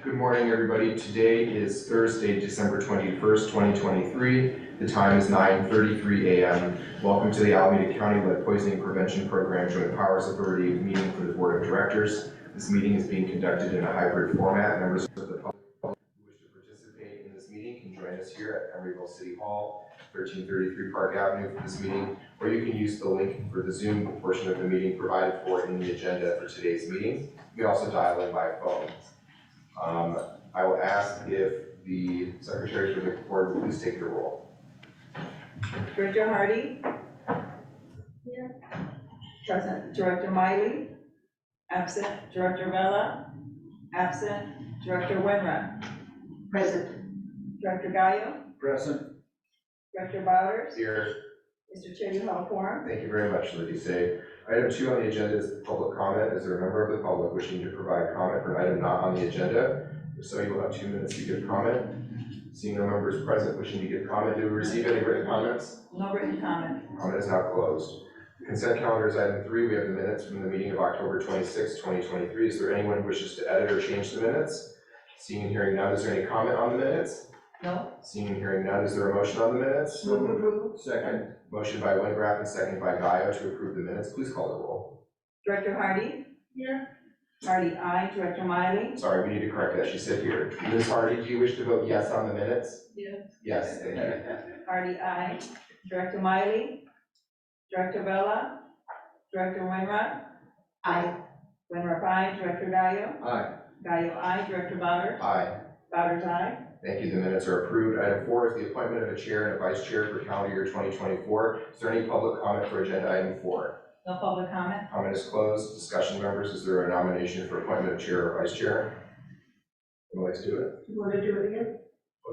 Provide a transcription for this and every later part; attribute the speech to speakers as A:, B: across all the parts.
A: Good morning, everybody. Today is Thursday, December 21st, 2023. The time is 9:33 a.m. Welcome to the Alameda County Lead Poisoning Prevention Program Joint Powers Authority meeting for the Board of Directors. This meeting is being conducted in a hybrid format. Members of the public who wish to participate in this meeting can join us here at Emeryville City Hall, 1333 Park Avenue for this meeting, or you can use the link for the Zoom portion of the meeting provided for in the agenda for today's meeting. You can also dial in by phone. I will ask if the secretary for the board will please take the roll.
B: Director Hardy? Here. Present. Director Miley? Absent. Director Vela? Absent. Director Winrup?
C: Present.
B: Director Gallo?
D: Present.
B: Director Bowders?
A: Here.
B: Mr. Chair, you have a quorum.
A: Thank you very much, Liddy Say. Item 2 on the agenda is public comment. Is there a member of the public wishing to provide comment for an item not on the agenda? If so, you will have 2 minutes to give comment. Seeing no members present wishing to give comment, do we receive any written comments?
B: No written comment.
A: Comment is now closed. The consent calendar is item 3. We have the minutes from the meeting of October 26, 2023. Is there anyone who wishes to edit or change the minutes? Seeing and hearing none, is there any comment on the minutes?
B: No.
A: Seeing and hearing none, is there a motion on the minutes?
C: Move approval.
D: Second.
A: Motion by Wingraf and second by Gallo to approve the minutes. Please call the roll.
B: Director Hardy?
C: Here.
B: Hardy, aye. Director Miley?
A: Sorry, we need to correct that. She said here. Ms. Hardy, do you wish to vote yes on the minutes?
B: Yes.
A: Yes, thank you.
B: Hardy, aye. Director Miley? Director Vela? Director Winrup?
C: Aye.
B: Winrup, aye. Director Gallo?
D: Aye.
B: Gallo, aye. Director Bowders?
A: Aye.
B: Bowders, aye.
A: Thank you. The minutes are approved. Item 4 is the appointment of a chair and a vice chair for calendar year 2024. Is there any public comment for agenda item 4?
B: No public comment.
A: Comment is closed. Discussion, members. Is there a nomination for appointment of chair or vice chair? Who would like to do it?
C: You want to do it again?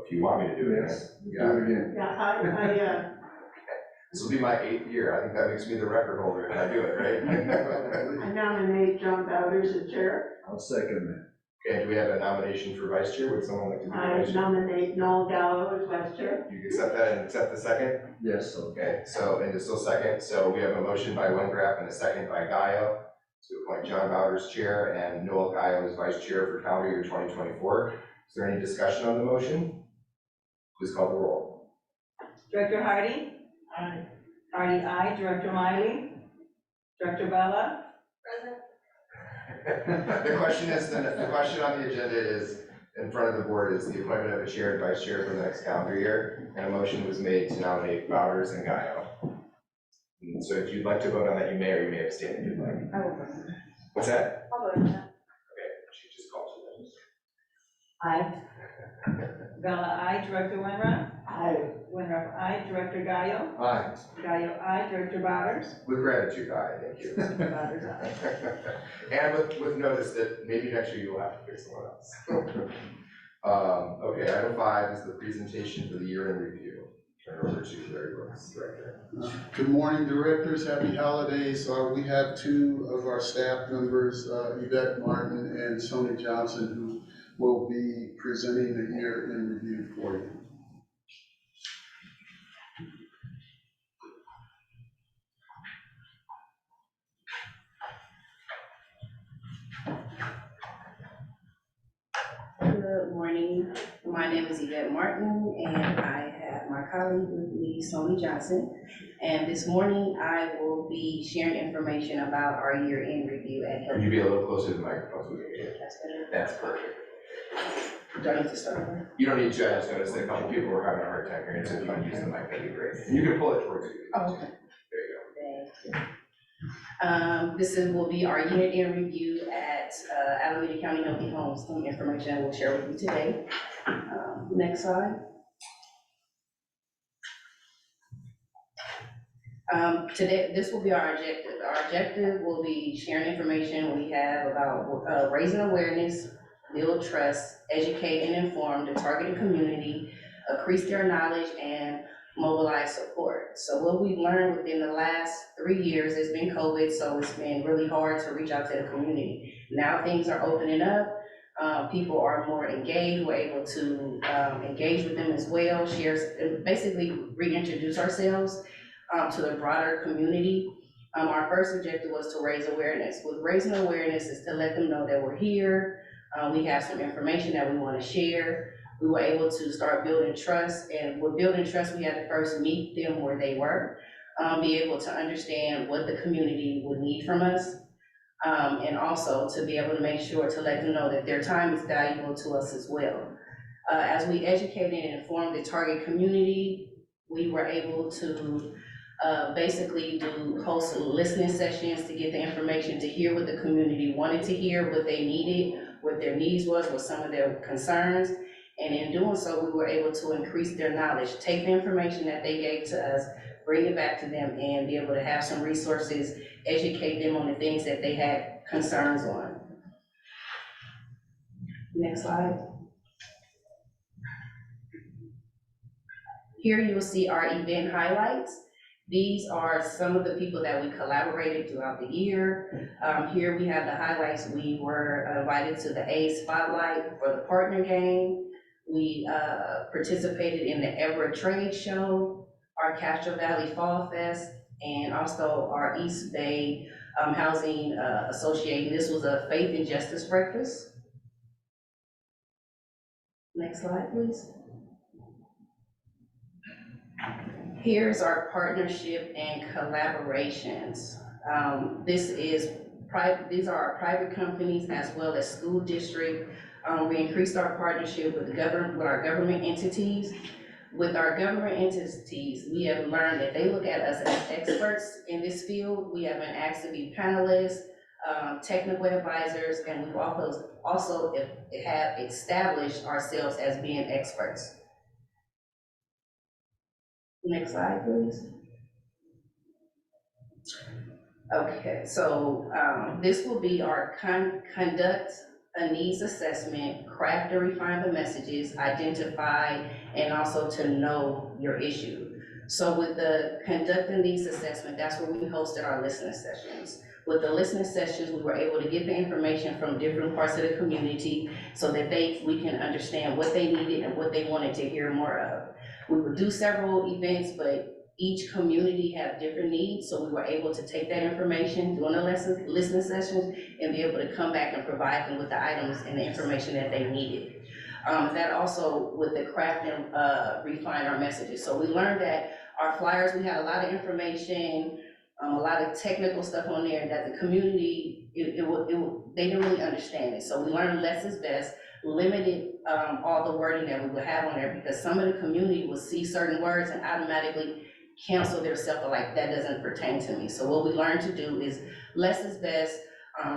A: If you want me to do it,
D: Yes.
A: yeah.
D: Do it again.
C: Yeah,
A: This will be my 8th year. I think that makes me the record holder if I do it, right?
C: I nominate John Bowders as chair.
D: I'll second that.
A: Okay, do we have a nomination for vice chair? Would someone like to be the
C: I
A: vice chair?
C: nominate Noel Gallo as vice chair.
A: You can accept that and accept the second?
D: Yes.
A: Okay, so, and it's still second. So we have a motion by Wingraf and a second by Gallo to appoint John Bowders chair and Noel Gallo as vice chair for calendar year 2024. Is there any discussion on the motion? Please call the roll.
B: Director Hardy?
C: Aye.
B: Hardy, aye. Director Miley? Director Bella?
A: The question on the agenda is, in front of the board, is the appointment of a chair and vice chair for the next calendar year, and a motion was made to nominate Bowders and Gallo. And so if you'd like to vote on that, you may or you may abstain if you'd like.
B: I will vote.
A: What's that?
B: I'll vote.
A: Okay, she just called you
C: Aye.
B: Bella, aye. Director Winrup?
C: Aye.
B: Winrup, aye. Director Gallo?
D: Aye.
B: Gallo, aye. Director Bowders?
A: then. With gratitude, aye, thank you.
B: Bowders, aye.
A: And with notice that maybe next year you'll have to pick someone else. Okay, item 5 is the presentation for the year in review. Turn it over to Larry Brooks, Director.
E: Good morning, directors. Happy holidays. We have 2 of our staff members, Yvette Martin and Sony Johnson, who will be presenting the year in review for you.
F: Good morning. My name is Yvette Martin, and I have my colleague with me, Sony Johnson. And this morning, I will be sharing information about our year-end review at
A: Can you be a little closer to the microphone so we can hear you?
F: That's better.
A: That's perfect.
F: Do I need to start over?
A: You don't need to, I just noticed that a couple people were having a hard time hearing, so if you want to use the mic, that'd be great. And you can pull it towards you.
F: Oh, okay.
A: There you
F: Thank you. This will be our year-end review at Alameda County Healthy Homes. Some information I will share with you today. Next slide. Today, this will be our objective. Our objective will be sharing information we have about raising awareness, build trust, educate and inform the targeted community, increase their knowledge, and mobilize support. So what we've learned within the last 3 years, it's been COVID, so it's been really hard to reach out to the community. Now things are opening up. People are more engaged. We're able to engage with them as well, share, basically reintroduce ourselves to the broader community. Our first objective was to raise awareness. With raising awareness is to let them know that we're here, We have some information that we want to share. We were able to start building trust, and with building trust, we had to first meet them where they were, be able to understand what the community would need from us, and also to be able to make sure to let them know that their time is valuable to us as well. As we educated and informed the target community, we were able to basically host listening sessions to get the information, to hear what the community wanted to hear, what they needed, what their needs was, what some of their concerns. And in doing so, we were able to increase their knowledge, take the information that they gave to us, bring it back to them, and be able to have some resources, educate them on the things that they had concerns on. Next slide. Here you will see our event highlights. These are some of the people that we collaborated throughout the year. Here we have the highlights. We were invited to the A Spotlight for the partner game. We participated in the Everett Trade Show, our Castro Valley Fall Fest, and also our East Bay Housing Association. This was a Faith and Justice breakfast. Next slide, please. Here's our partnership and collaborations. These are our private companies as well as school district. We increased our partnership with our government entities. With our government entities, we have learned that they look at us as experts in this field. We have been asked to be panelists, technical advisors, and we've also have established ourselves as being experts. Next slide, please. Okay, so this will be our conduct a needs assessment, craft and refine the messages, identify, and also to know your issue. So with the conduct a needs assessment, that's where we hosted our listening sessions. With the listening sessions, we were able to get the information from different parts of the community so that we can understand what they needed and what they wanted to hear more of. We would do several events, but each community had different needs, so we were able to take that information during the listening sessions and be able to come back and provide them with the items and the information that they needed. That also with the craft and refine our messages. So we learned that our flyers, we had a lot of information, a lot of technical stuff on there that the community, they didn't really understand it. So we learned less is best, limited all the wording that we would have on there, because some of the community would see certain words and automatically cancel their self, like that doesn't pertain to me. So what we learned to do is less is best,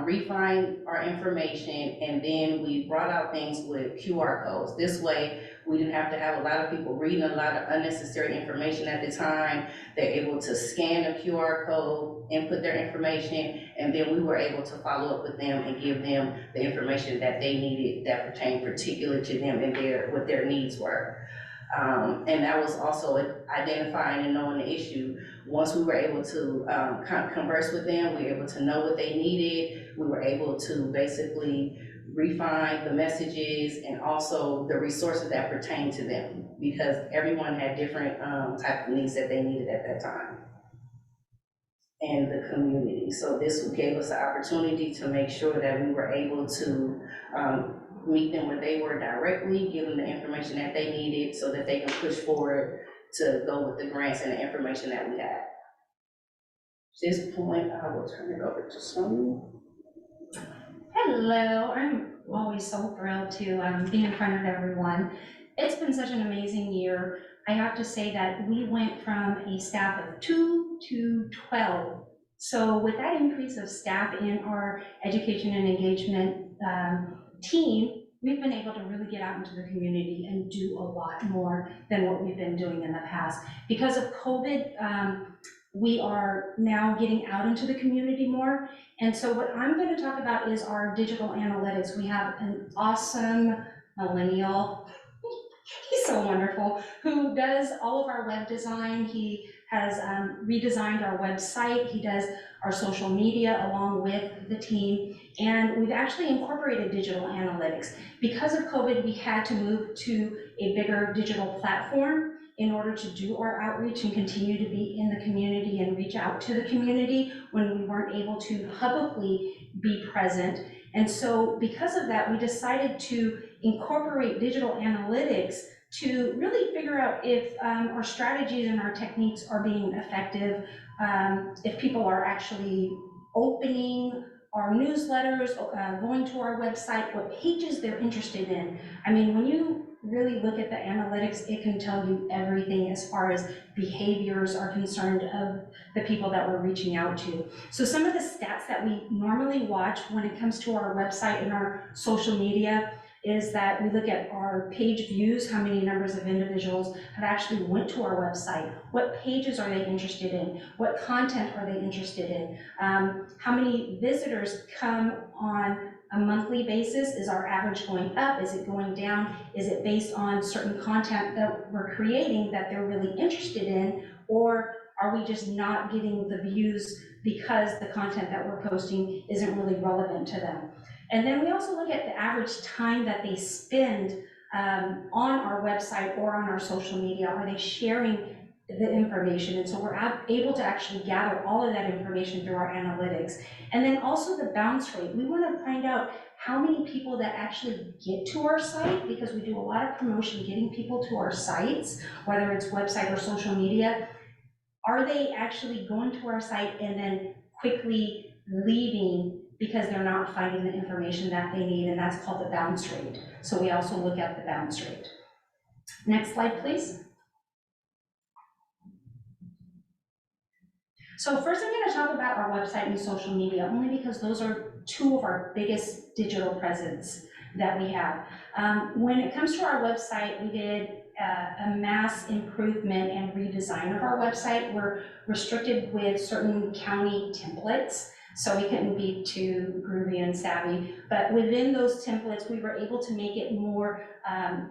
F: refine our information, and then we brought out things with QR codes. This way, we didn't have to have a lot of people reading a lot of unnecessary information at the time. They're able to scan a QR code, input their information, and then we were able to follow up with them and give them the information that they needed that pertained particular to them and what their needs were. And that was also identifying and knowing the issue. Once we were able to converse with them, we were able to know what they needed. We were able to basically refine the messages and also the resources that pertain to them, because everyone had different type of needs that they needed at that time and the community. So this gave us the opportunity to make sure that we were able to meet them where they were directly, give them the information that they needed so that they can push forward to go with the grants and the information that we had. At this point, I will turn it over to Sonia.
D: Hello, I'm always so thrilled to be in front of everyone. It's been such an amazing year. I have to say that we went from a staff of 2 to 12. So with that increase of staff in our education and engagement team, we've been able to really get out into the community and do a lot more than what we've been doing in the past. Because of COVID, we are now getting out into the community more. And so what I'm going to talk about is our digital analytics. We have an awesome millennial, he's so wonderful, who does all of our web design. He has redesigned our website. He does our social media along with the team. And we've actually incorporated digital analytics. Because of COVID, we had to move to a bigger digital platform. in order to do our outreach and continue to be in the community and reach out to the community when we weren't able to publicly be present. And so because of that, we decided to incorporate digital analytics to really figure out if our strategies and our techniques are being effective, if people are actually opening our newsletters, going to our website, what pages they're interested in. I mean, when you really look at the analytics, it can tell you everything as far as behaviors are concerned of the people that we're reaching out to. So some of the stats that we normally watch when it comes to our website and our social media is that we look at our page views, how many numbers of individuals have actually went to our website, what pages are they interested in, what content are they interested in, how many visitors come on a monthly basis. Is our average going up? Is it going down? Is it based on certain content that we're creating that they're really interested in, or are we just not getting the views because the content that we're posting isn't really relevant to them? And then we also look at the average time that they spend on our website or on our social media. Are they sharing the information? And so we're able to actually gather all of that information through our analytics. And then also the bounce rate. We want to find out how many people that actually get to our site, because we do a lot of promotion getting people to our sites, whether it's website or social media. Are they actually going to our site and then quickly leaving because they're not finding the information that they need? And that's called the bounce rate. So we also look at the bounce rate. Next slide, please. So first I'm going to talk about our website and social media, only because those are two of our biggest digital presence that we have. When it comes to our website, we did a mass improvement and redesign of our website. We're restricted with certain county templates, so we couldn't be too groovy and savvy. But within those templates, we were able to make it more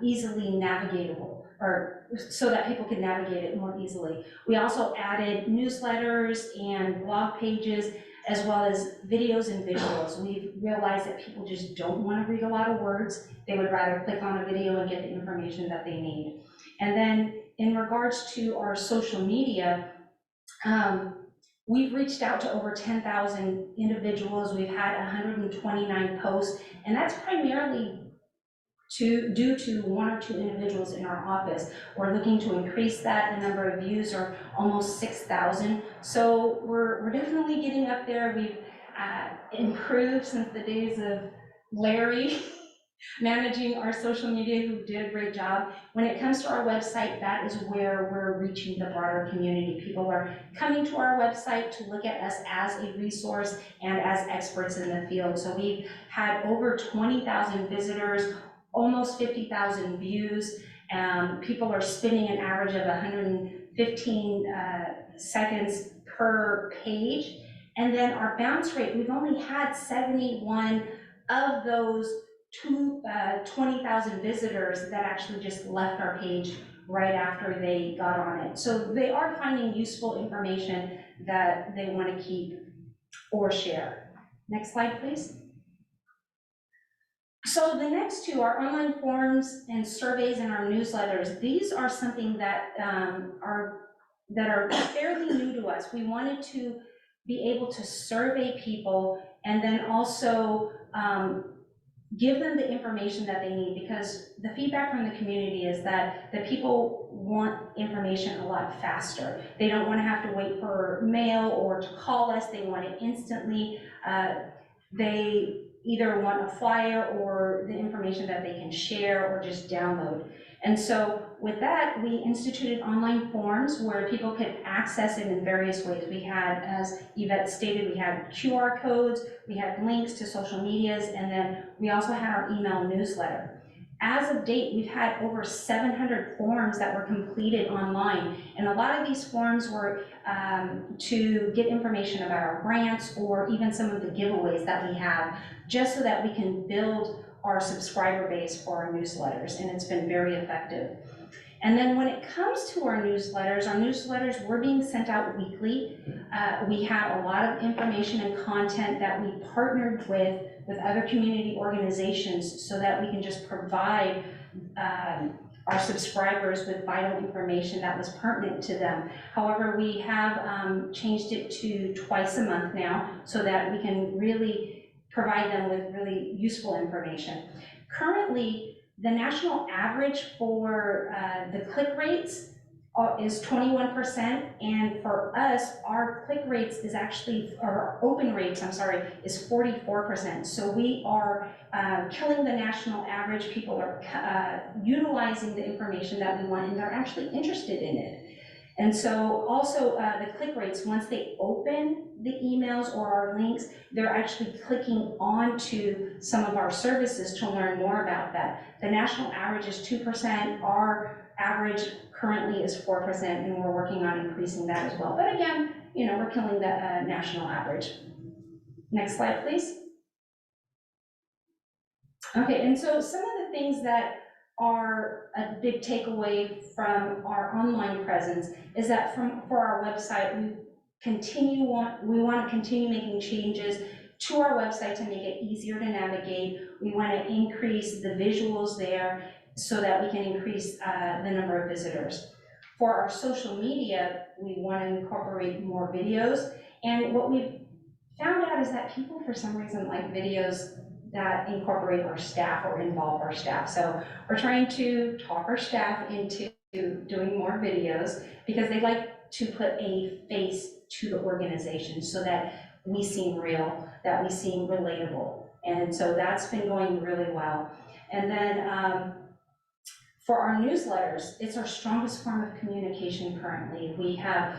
D: easily navigatable, or so that people could navigate it more easily. We also added newsletters and blog pages, as well as videos and visuals. We've realized that people just don't want to read a lot of words. They would rather click on a video and get the information that they need. And then in regards to our social media, we've reached out to over 10,000 individuals. We've had 129 posts, and that's primarily due to one or two individuals in our office. We're looking to increase that. The number of views are almost 6,000. So we're definitely getting up there. We've improved since the days of Larry managing our social media, who did a great job. When it comes to our website, that is where we're reaching the broader community. People are coming to our website to look at us as a resource and as experts in the field. So we've had over 20,000 visitors, almost 50,000 views. People are spending an average of 115 seconds per page. And then our bounce rate, we've only had 71 of those 20,000 visitors that actually just left our page right after they got on it. So they are finding useful information that they want to keep or share. Next slide, please. So the next two are online forms and surveys and our newsletters. These are something that are fairly new to us. We wanted to be able to survey people and then also give them the information that they need, because the feedback from the community is that the people want information a lot faster. They don't want to have to wait for mail or to call us. They want it instantly. They either want a flyer or the information that they can share or just download. And so with that, we instituted online forms where people could access it in various ways. We had, as Yvette stated, we had QR codes, we had links to social medias, and then we also had our email newsletter. As of date, we've had over 700 forms that were completed online, and a lot of these forms were to get information about our grants or even some of the giveaways that we have, just so that we can build our subscriber base for our newsletters, and it's been very effective. And then when it comes to our newsletters were being sent out weekly. We had a lot of information and content that we partnered with other community organizations so that we can just provide our subscribers with vital information that was pertinent to them. However, we have changed it to twice a month now so that we can really provide them with really useful information. Currently, the national average for the click rates is 21%, and for us, our click rates is actually, or open rates, I'm sorry, is 44%. So we are killing the national average. People are utilizing the information that we want, and they're actually interested in it. And so also the click rates, once they open the emails or our links, they're actually clicking onto some of our services to learn more about that. The national average is 2%. Our average currently is 4%, and we're working on increasing that as well. But again, we're killing the national average. Next slide, please. Okay, and so some of the things that are a big takeaway from our online presence is that for our website, we want to continue making changes to our website to make it easier to navigate. We want to increase the visuals there so that we can increase the number of visitors. For our social media, we want to incorporate more videos. And what we've found out is that people, for some reason, like videos that incorporate our staff or involve our staff. So we're trying to talk our staff into doing more videos because they like to put a face to the organization so that we seem real, that we seem relatable. And so that's been going really well. And then for our newsletters, it's our strongest form of communication currently. We have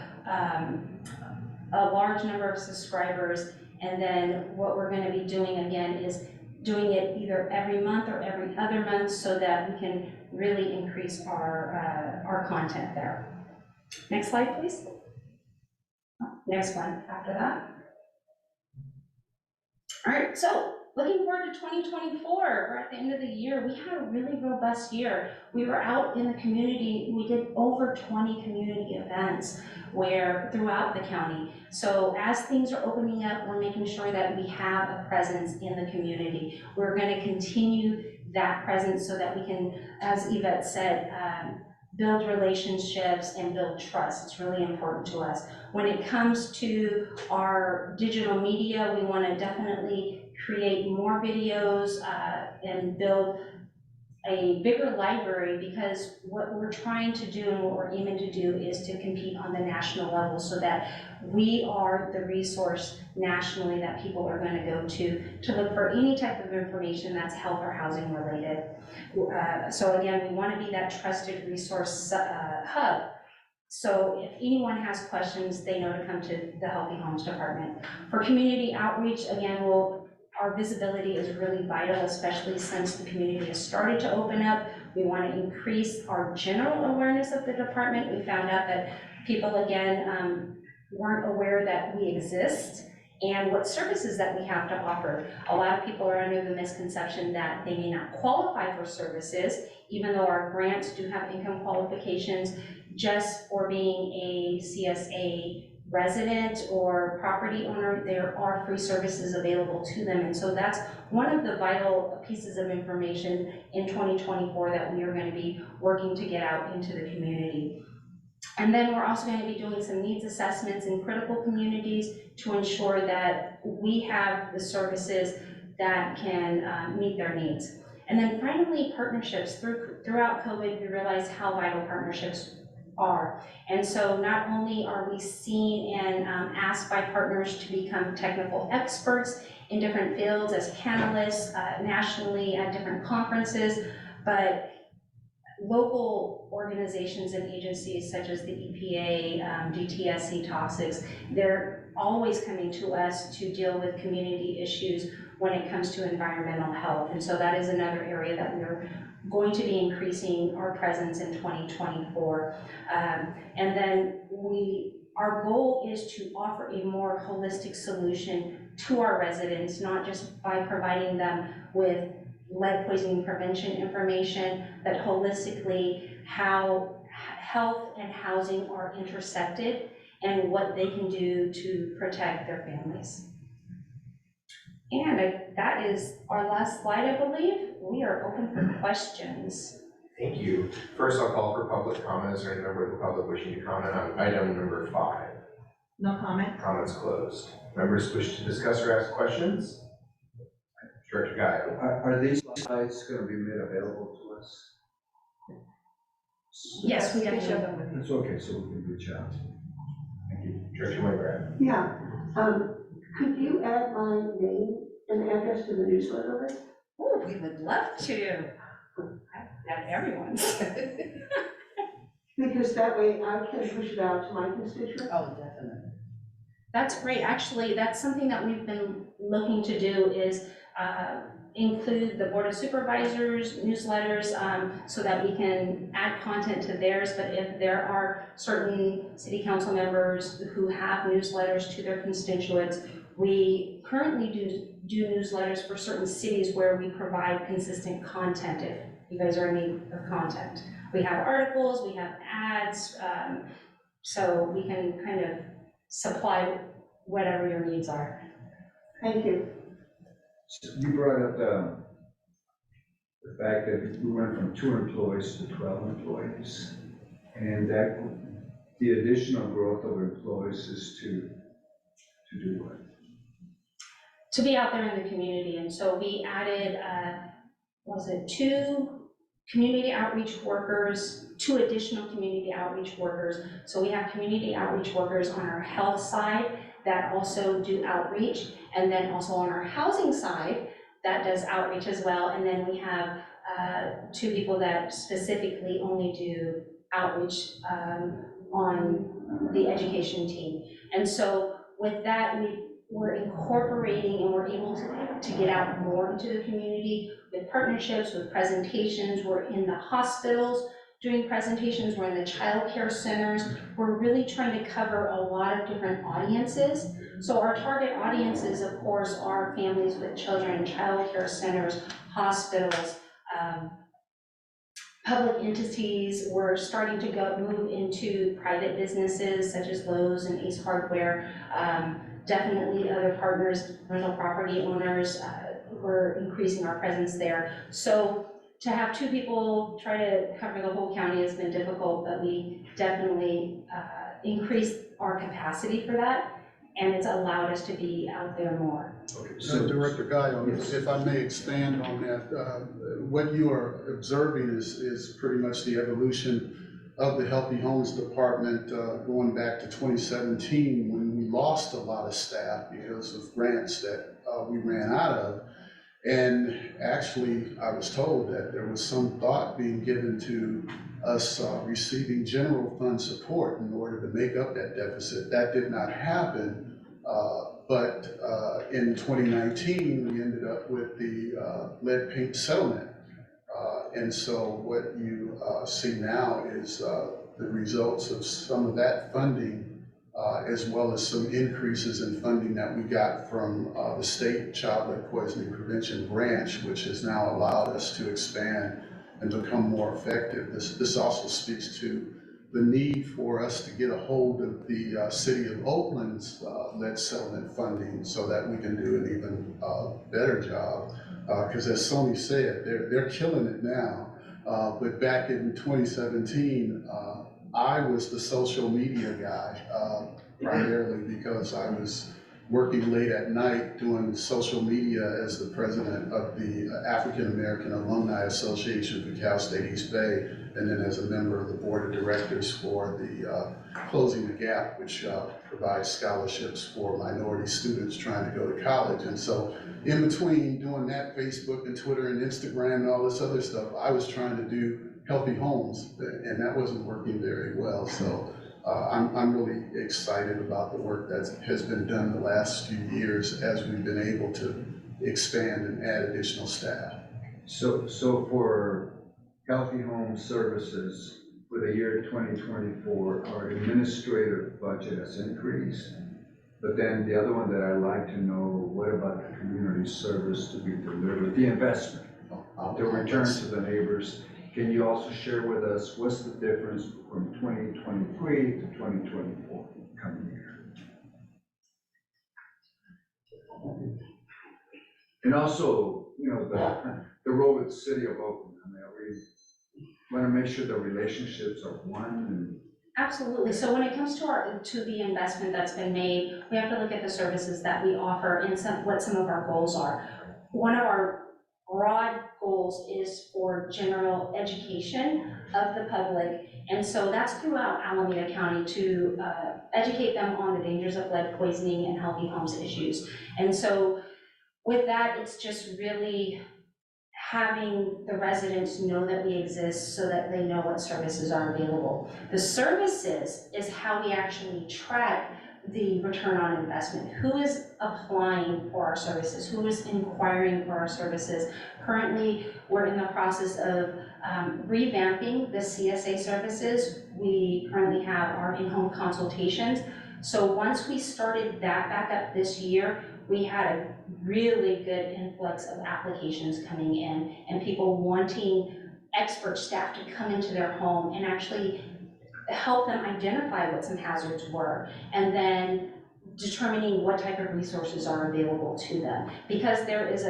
D: a large number of subscribers, and then what we're going to be doing again is doing it either every month or every other month so that we can really increase our content there. Next slide, please. Next one after that. All right, so looking forward to 2024, we're at the end of the year. We had a really robust year. We were out in the community. We did over 20 community events throughout the county. So as things are opening up, we're making sure that we have a presence in the community. We're going to continue that presence so that we can, as Yvette said, build relationships and build trust. It's really important to us. When it comes to our digital media, we want to definitely create more videos and build a bigger library, because what we're trying to do and what we're aiming to do is to compete on the national level so that we are the resource nationally that people are going to go to look for any type of information that's health or housing related. So again, we want to be that trusted resource hub. So if anyone has questions, they know to come to the Healthy Homes Department. For community outreach, again, our visibility is really vital, especially since the community has started to open up. We want to increase our general awareness of the department. We found out that people, again, weren't aware that we exist and what services that we have to offer. A lot of people are under the misconception that they may not qualify for services, even though our grants do have income qualifications just for being a CSA resident or property owner. There are free services available to them. And so that's one of the vital pieces of information in 2024 that we are going to be working to get out into the community. And then we're also going to be doing some needs assessments in critical communities to ensure that we have the services that can meet their needs. And then finally, partnerships. Throughout COVID, we realized how vital partnerships are. And so not only are we seen and asked by partners to become technical experts in different fields as panelists nationally at different conferences, but local organizations and agencies such as the EPA, DTSC, Toxics, they're always coming to us to deal with community issues when it comes to environmental health. And so that is another area that we're going to be increasing our presence in 2024. And then our goal is to offer a more holistic solution to our residents, not just by providing them with lead poisoning prevention information, but holistically how health and housing are intersected and what they can do to protect their families. And that is our last slide, I believe. We are open for questions.
A: Thank you. First, I'll call for public comments. Is there any member of the public wishing to comment on item number 5?
B: No comment?
A: Comments closed. Members wish to discuss or ask questions? Director Guy.
G: Are these slides gonna be made available to us?
D: Yes, we
B: can
D: definitely.
B: show them with you.
G: That's okay, so we can reach out. Thank you.
A: Director McGrath.
C: Yeah, could you add my name and address to the newsletter list?
D: Oh, we would love to. That's everyone's.
C: Because that way I can push it out to my constituents.
F: Oh, definitely.
D: That's great. Actually, that's something that we've been looking to do is include the Board of Supervisors newsletters so that we can add content to theirs. But if there are certain city council members who have newsletters to their constituents, we currently do newsletters for certain cities where we provide consistent content if you guys are in need of content. We have articles, we have ads, so we can kind of supply whatever your needs are.
C: Thank you.
G: So you brought up the fact that we went from 2 employees to 12 employees, and that the additional growth of employees is to do what?
D: To be out there in the community, and so we added, 2 community outreach workers, 2 additional community outreach workers. So we have community outreach workers on our health side that also do outreach, and then also on our housing side that does outreach as well. And then we have 2 people that specifically only do outreach on the education team. And so with that, we're incorporating and we're able to get out more into the community with partnerships, with presentations. We're in the hospitals doing presentations, we're in the child care centers. We're really trying to cover a lot of different audiences. So our target audiences, of course, are families with children, child care centers, hospitals, public entities. We're starting to move into private businesses such as Lowe's and Ace Hardware. Definitely other partners, rental property owners, we're increasing our presence there. So to have 2 people try to cover the whole county has been difficult, but we definitely increased our capacity for that, and it's allowed us to be out there more.
E: Okay, so Director Gallo,
G: Yes.
E: if I may expand on that, what you are observing is pretty much the evolution of the Healthy Homes Department going back to 2017 when we lost a lot of staff because of grants that we ran out of. And actually, I was told that there was some thought being given to us receiving general fund support in order to make up that deficit. That did not happen, but in 2019, we ended up with the lead paint settlement. And so what you see now is the results of some of that funding, as well as some increases in funding that we got from the state child lead poisoning prevention branch, which has now allowed us to expand and become more effective. This also speaks to the need for us to get a hold of the city of Oakland's lead settlement funding so that we can do an even better job. Because as Sony said, they're killing it now. But back in 2017, I was the social media guy, primarily because I was working late at night doing social media as the president of the African American Alumni Association for Cal State East Bay, and then as a member of the board of directors for the Closing the Gap, which provides scholarships for minority students trying to go to college. And so in between doing that, Facebook and Twitter and Instagram and all this other stuff, I was trying to do Healthy Homes, and that wasn't working very well. So I'm really excited about the work that has been done the last few years as we've been able to expand and add additional staff.
G: So for Healthy Home Services, for the year 2024, our administrative budget has increased. But then the other one that I'd like to know, what about the community service to be delivered, the investment, the return to the neighbors? Can you also share with us what's the difference from 2023 to 2024 coming year? And also, you know, the role of the city of Oakland. I mean, want to make sure the relationships are one
D: Absolutely. So when it comes to the investment that's been made, we have to look at the services that we offer and what some of our goals are. One of our broad goals is for general education of the public. And so that's throughout Alameda County to educate them on the dangers of lead poisoning and healthy homes issues. And so with that, it's just really having the residents know that we exist so that they know what services are available. The services is how we actually track the return on investment. Who is applying for our services? Who is inquiring for our services? Currently, we're in the process of revamping the CSA services. We currently have our in-home consultations. So once we started that back up this year, we had a really good influx of applications coming in and people wanting expert staff to come into their home and actually help them identify what some hazards were, and then determining what type of resources are available to them. Because there is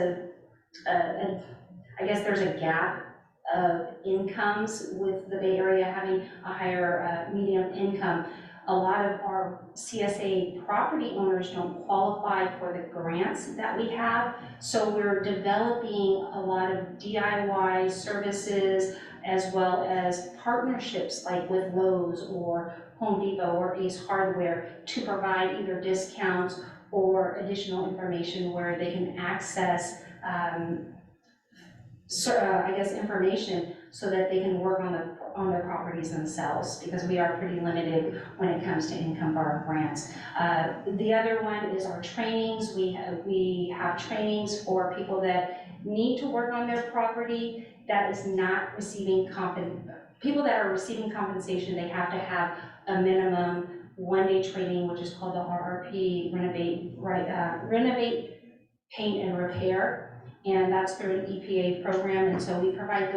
D: I guess there's a gap of incomes with the Bay Area having a higher median income. A lot of our CSA property owners don't qualify for the grants that we have. So we're developing a lot of DIY services as well as partnerships like with Lowe's or Home Depot or Ace Hardware to provide either discounts or additional information where they can access information so that they can work on their properties themselves, because we are pretty limited when it comes to income bar grants. The other one is our trainings. We have trainings for people that need to work on their property that is not receiving people that are receiving compensation. They have to have a minimum one-day training, which is called the RRP, Renovate, Paint and Repair. And that's through an EPA program, and so we provide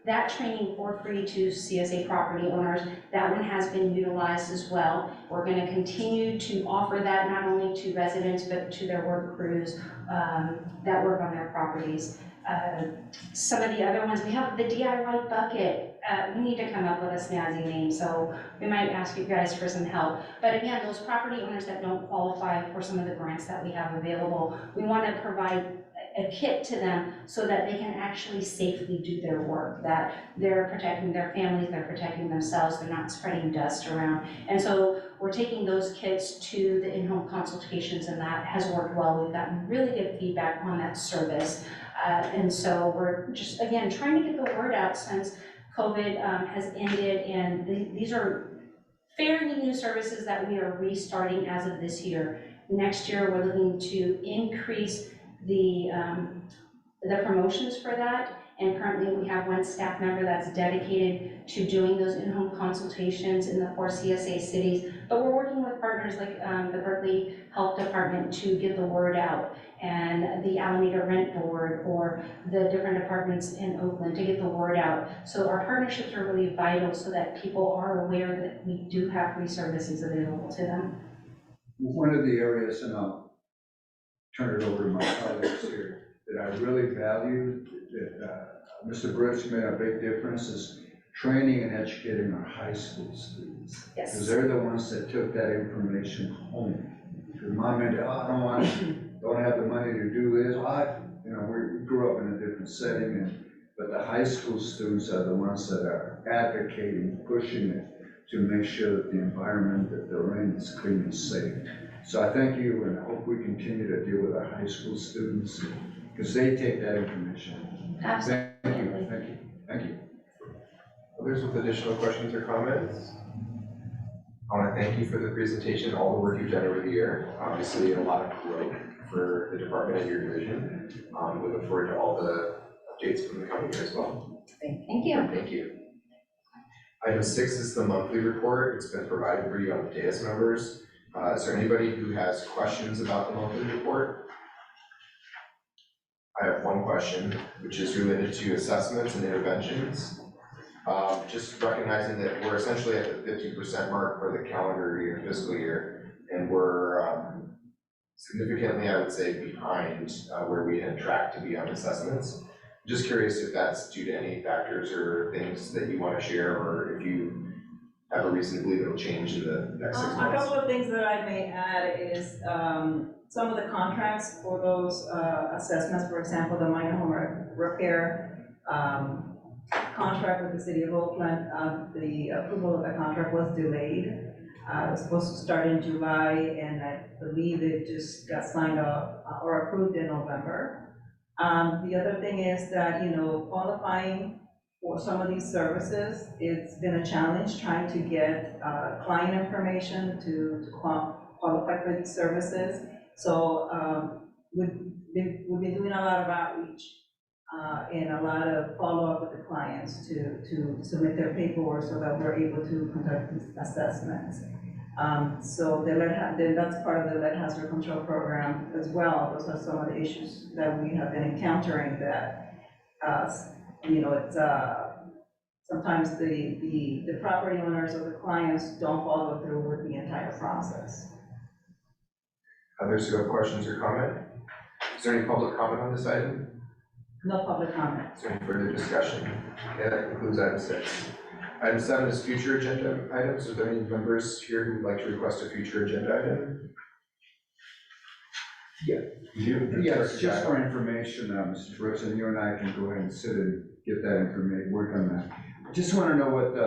D: that training for free to CSA property owners. That one has been utilized as well. We're going to continue to offer that not only to residents but to their work crews that work on their properties. Some of the other ones, we have the DIY bucket. We need to come up with a snazzy name, so we might ask you guys for some help. But again, those property owners that don't qualify for some of the grants that we have available, we want to provide a kit to them so that they can actually safely do their work, that they're protecting their families, they're protecting themselves, they're not spreading dust around. And so we're taking those kits to the in-home consultations, and that has worked well. We've gotten really good feedback on that service. And so we're just, again, trying to get the word out since COVID has ended, and these are fairly new services that we are restarting as of this year. Next year, we're looking to increase the promotions for that, and currently we have one staff member that's dedicated to doing those in-home consultations in the 4 CSA cities, but we're working with partners like the Berkeley Health Department to get the word out, and the Alameda Rent Board, or the different departments in Oakland to get the word out. So our partnerships are really vital so that people are aware that we do have free services available to them.
G: One of the areas, and I'll turn it over to my colleagues here, that I really value, that Mr. Brooks made a big difference, is training and educating our high school students.
D: Yes.
G: Because they're the ones that took that information home. Because mom and dad, don't have the money to do this. We grew up in a different setting, but the high school students are the ones that are advocating, pushing it to make sure that the environment that they're in is clean and safe. So I thank you, and I hope we continue to deal with our high school students, because they take that information.
D: Absolutely.
G: Thank you.
A: Others with additional questions or comments? I want to thank you for the presentation, all the work you've done over the year. Obviously, a lot of growth for the department and your division. We look forward to all the updates from the coming year as well.
D: Thank you.
A: Thank you. Item 6 is the monthly report. It's been provided for you on the dais members. Is there anybody who has questions about the monthly report? I have one question, which is related to assessments and interventions. Just recognizing that we're essentially at the 50% mark for the calendar year, fiscal year, and we're significantly, I would say, behind where we had tracked to be on assessments. Just curious if that's due to any factors or things that you want to share, or if you have a reason to believe it'll change in the next 6
B: A
A: months.
B: couple of things that I may add is, some of the contracts for those, assessments, for example, the minor home repair, contract with the city of Oakland, the approval of the contract was delayed. It was supposed to start in July, and I believe it just got signed off or approved in November. The other thing is that, qualifying for some of these services, it's been a challenge trying to get client information to qualify for these services. So we've been doing a lot of outreach and a lot of follow-up with the clients to submit their paperwork so that we're able to conduct these assessments. So then that's part of the lead hazard control program as well. Those are some of the issues that we have been encountering that, it's sometimes the property owners or the clients don't follow through with the entire process.
A: Others who have questions or comment? Is there any public comment on this item?
B: No public comment.
A: Is there any further discussion? Okay, that concludes item 6. Item 7 is future agenda items. Are there any members here who would like to request a future agenda item?
G: Yes, just for information, Mr. Brooks, and you and I can go ahead and sit and get that information, work on that. I just want to know what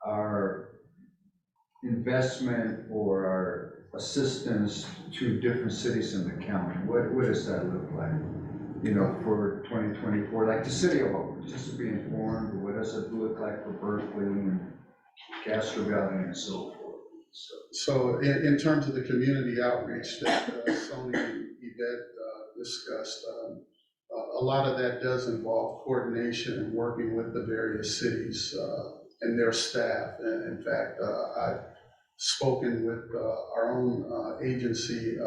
G: our investment or our assistance to different cities in the county, what does that look like? For 2024, like the city of Oakland, just to be informed, what does it look like for Berkeley and Castro Valley and so forth?
E: So in terms of the community outreach that Sony and Yvette discussed, a lot of that does involve coordination and working with the various cities and their staff. And in fact, I've spoken with our own agency,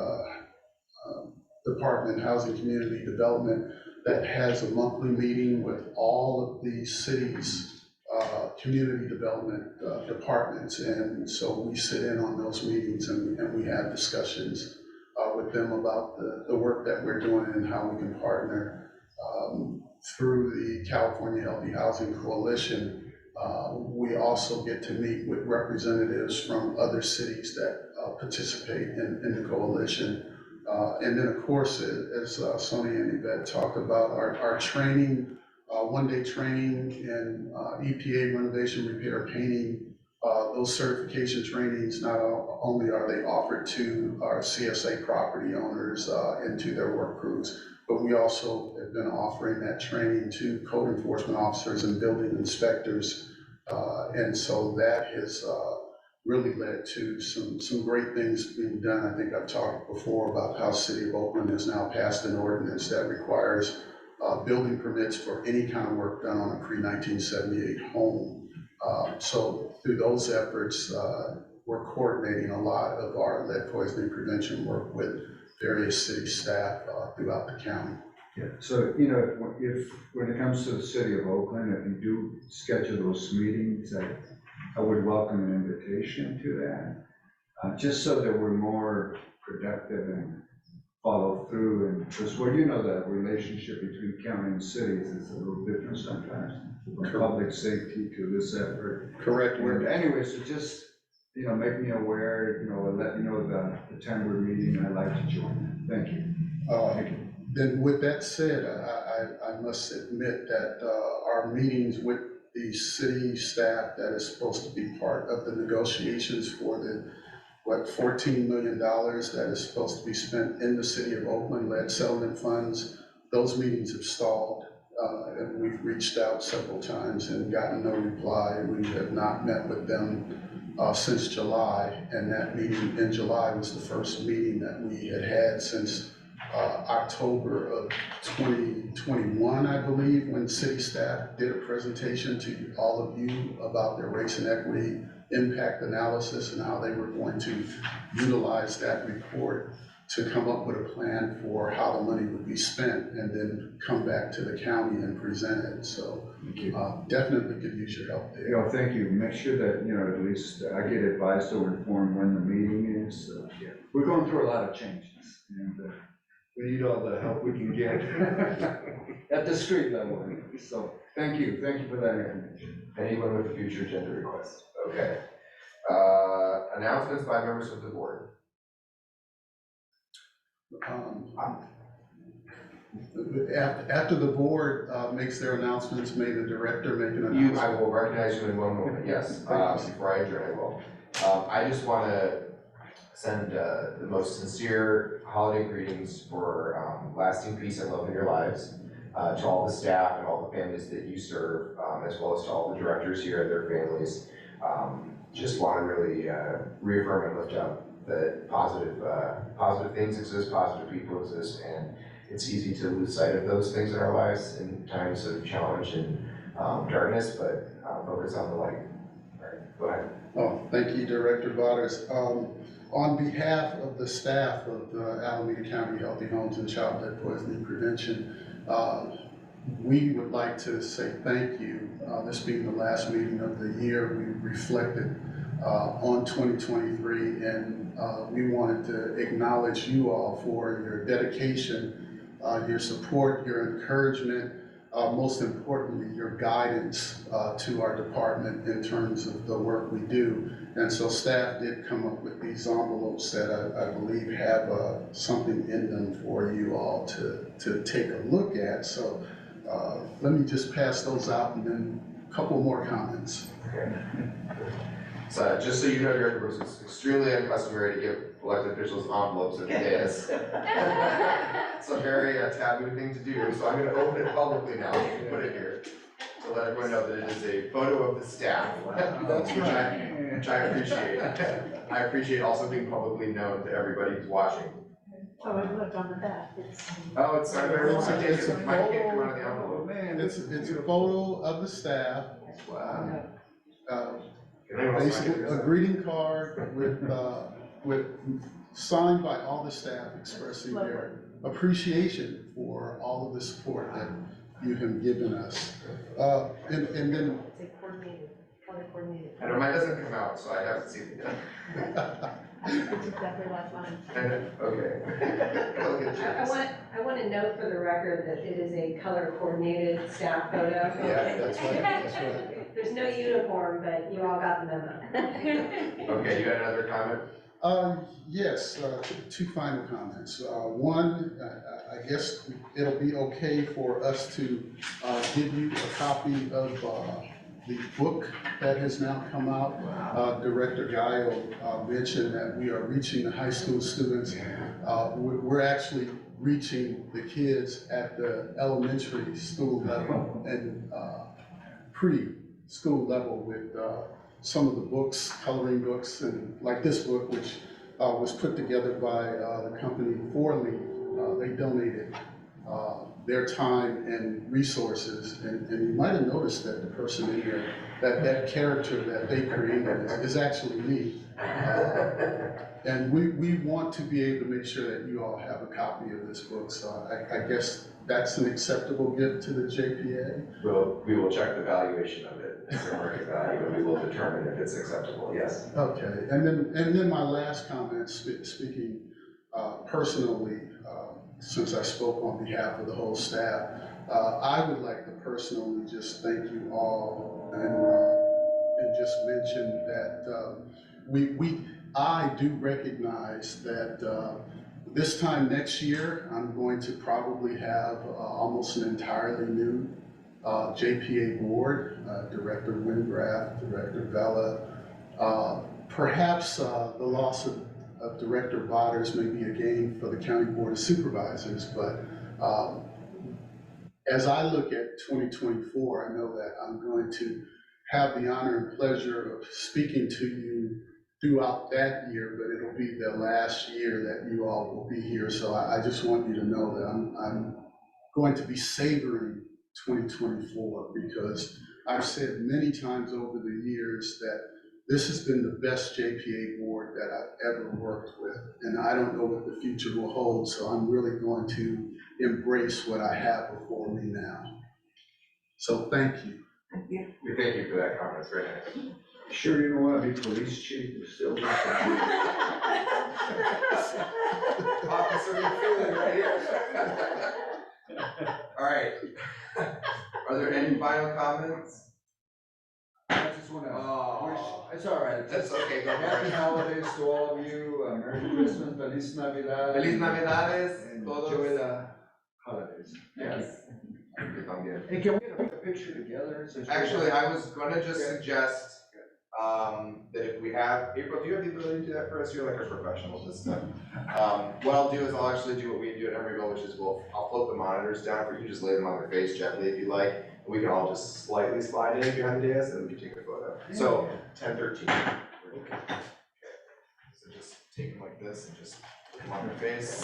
E: Department of Housing Community Development, that has a monthly meeting with all of the cities' community development departments. And so we sit in on those meetings and we have discussions with them about the work that we're doing and how we can partner through the California Healthy Housing Coalition. We also get to meet with representatives from other cities that participate in the coalition. And then, of course, as Sonia and Yvette talked about, our training, one-day training in EPA renovation, repair, painting, those certification trainings, not only are they offered to our CSA property owners and to their work crews, but we also have been offering that training to code enforcement officers and building inspectors. And so that has really led to some great things being done. I think I've talked before about how City of Oakland has now passed an ordinance that requires building permits for any kind of work done on a pre-1978 home. So through those efforts, we're coordinating a lot of our lead poisoning prevention work with various city staff throughout the county.
G: Yeah, so, if when it comes to the city of Oakland, if you do schedule those meetings, I would welcome an invitation to that, just so that we're more productive and follow through. And because, the relationship between county and cities is a little different sometimes, from public safety to this effort.
E: Correct.
G: And anyway, so just, make me aware, let me know the time we're meeting. I'd like to join. Thank you. Thank you.
E: Then with that said, I must admit that our meetings with the city staff that is supposed to be part of the negotiations for the, $14 million that is supposed to be spent in the city of Oakland, lead settlement funds, those meetings have stalled. And we've reached out several times and gotten no reply. We have not met with them since July. And that meeting in July was the first meeting that we had since October of 2021, I believe, when city staff did a presentation to all of you about their race and equity impact analysis and how they were going to utilize that report to come up with a plan for how the money would be spent and then come back to the county and present it. So definitely could use your help there.
G: Thank you. Make sure that, at least I get advised or informed when the meeting is. We're going through a lot of changes, and we need all the help we can get. at the street level. So, thank you for that information.
A: Anyone with a future agenda request? Okay. Announcements by members of the board.
E: After the board makes their announcements, may the director make an
A: I
E: announcement?
A: will recognize you in one moment, yes. Before I adjourn, I will. I just want to send the most sincere holiday greetings for lasting peace and love in your lives to all the staff and all the families that you serve, as well as to all the directors here and their families. Just want to really reaffirm and lift up that positive things exist, positive people exist, and it's easy to lose sight of those things in our lives in times of challenge and darkness, but focus on the light. All right, go ahead.
E: Oh, thank you, Director Waters. On behalf of the staff of the Alameda County Healthy Homes and Child Lead Poisoning Prevention, we would like to say thank you. This being the last meeting of the year, we reflected on 2023, and we wanted to acknowledge you all for your dedication, your support, your encouragement, most importantly, your guidance to our department in terms of the work we do. And so staff did come up with these envelopes that I believe have something in them for you all to take a look at. So let me just pass those out and then a couple more comments.
A: Okay. So just so you know, Director Brooks, it's extremely uncustomary to give elected officials envelopes at the dais. It's a very taboo thing to do, so I'm going to open it publicly now and put it here to let everyone know that it is a photo of the staff.
E: That's
A: Which I appreciate. I appreciate also being publicly known to everybody who's watching.
C: Oh, I looked on the back,
A: Oh, it's not very well.
E: It's a
A: Mine can't come out of the
G: Oh,
A: envelope.
G: man,
E: It's a photo of the staff.
A: Wow.
E: Uh,
A: Can anyone else find
E: Basically,
A: it?
E: a greeting card with signed by all the staff expressing their appreciation for all of the support that you have given us. And then,
C: It's a coordinated, color coordinated.
A: I know mine doesn't come out, so I haven't seen it.
C: It's exactly like mine.
A: Okay. Look at yours.
H: I want to note for the record that it is a color coordinated staff photo.
A: Yeah, that's right, that's right.
H: There's no uniform, but you all got the memo.
A: Okay, you got another comment?
E: yes, two final comments. One, I guess it'll be okay for us to give you a copy of the book that has now come out. Director Guile mentioned that we are reaching the high school students. We're actually reaching the kids at the elementary school level and pre-school level with some of the books, coloring books, and like this book, which was put together by the company Forley. They donated their time and resources, and you might have noticed that the person in there, that character that they created is actually me. And we want to be able to make sure that you all have a copy of this book, so I guess that's an acceptable gift to the JPA.
A: We will check the valuation of it, it's a market value, and we will determine if it's acceptable, yes.
E: Okay, and then my last comment, speaking personally, since I spoke on behalf of the whole staff, I would like to personally just thank you all and just mention that I do recognize that this time next year, I'm going to probably have almost an entirely new JPA board, Director Wingraff, Director Vela. Perhaps the loss of Director Waters may be a gain for the County Board of Supervisors, but as I look at 2024, I know that I'm going to have the honor and pleasure of speaking to you throughout that year, but it'll be the last year that you all will be here. So I just want you to know that I'm going to be savoring 2024 because I've said many times over the years that this has been the best JPA board that I've ever worked with, and I don't know what the future will hold, so I'm really going to embrace what I have before me now. So thank you.
A: We thank you for that comment, it's very nice.
G: Sure you don't want to be police chief, you're still.
A: Officer McFeely right here. All right, Any final comments?
G: I just wanna wish,
A: Oh,
G: it's all right.
A: that's okay, go for
G: Happy
A: it.
G: holidays to all of you, Merry Christmas, Feliz Navidad.
A: Feliz Navidades,
G: And
A: todos.
G: enjoy the holidays. Thank you.
A: Yes. Okay, I'm good.
G: Hey, can we get a picture together? since we're-
A: Actually, I was gonna just
G: Okay.
A: suggest, that if we have, April, do you have the ability to do that for us? You're like a professional at this stuff. What I'll do is I'll actually do what we do at Emeryville, which is I'll flip the monitors down for you, just lay them on their face gently if you like. And we can all just slightly slide in behind the dais and we can take a photo. So, 10:13. Okay. So just take them like this and just put them on their face.